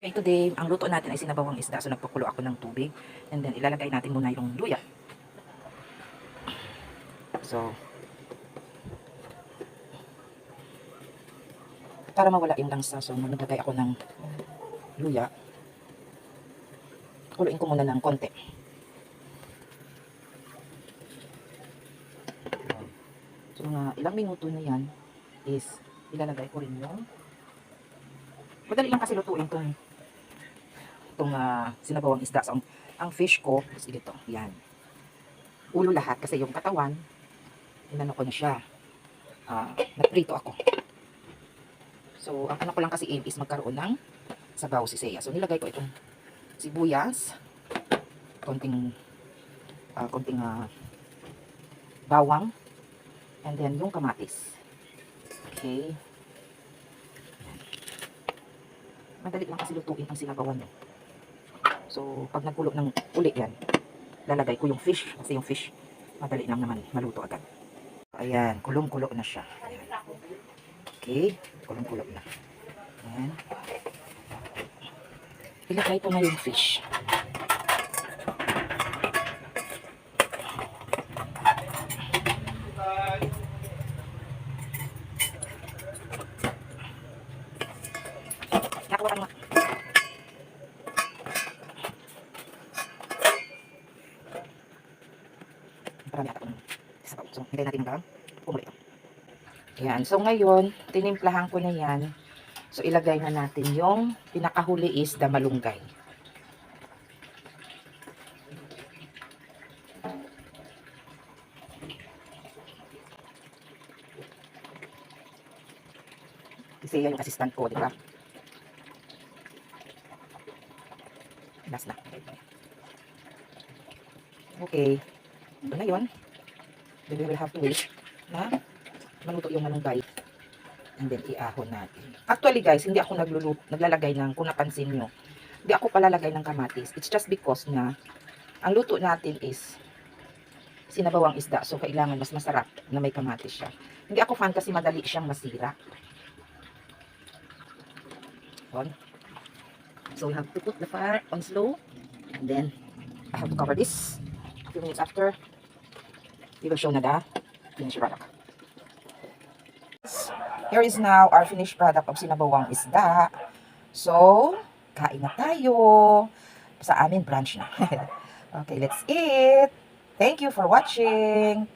Okay, today, ang luto natin ay sinabawang isda. So, nagpakulo ako ng tubig. And then, ilalagay natin muna yung luya. So, para mawala yung langsa, so, maglagay ako ng luya. Kuluin ko muna ng konti. So, mga ilang minuto na yan is ilalagay ko rin yung madali lang kasi lutuin itong sinabawang isda. So, ang fish ko is ito. Yan. Ulo lahat kasi yung katawan, inano ko na siya. Naprito ako. So, ang ano ko lang kasi aim is magkaroon ng sabaw si Seiya. So, nilagay ko itong sibuyas, konting bawang, and then yung kamatis. Okay. Madali lang kasi lutuin ang sinabawan nyo. So, pag nagkulo ng uli yan, lalagay ko yung fish. Kasi yung fish, madali lang naman maluto agad. Ayan, kulong-kulo na siya. Ayan. Okay, kulong-kulo na. Ayan. Ilagay ko na yung fish. Nakuha ka Marami ata ng sabaw. So, hintay natin hanggang pumulit ito. Ayan. So, ngayon, tinimplahan ko na yan. So, ilagay na natin yung pinakahuli is the malunggay. Kasi yan yung assistant ko, di ba? Last na. Okay. Ito na yun. Then we will have to wait na maluto yung malunggay. And then iahon natin. Actually guys, hindi ako naglalagay ng, kung napansin nyo, hindi ako palalagay ng kamatis. It's just because na ang luto natin is sinabawang isda. So kailangan mas masarap na may kamatis siya. Hindi ako fan kasi madali siyang masira. So we have to put the fire on slow. And then I have to cover this. A few minutes after, we will show na the finished product. Here is now our finished product of sinabawang isda. So, kain na tayo. Sa amin, brunch na. Okay, let's eat. Thank you for watching.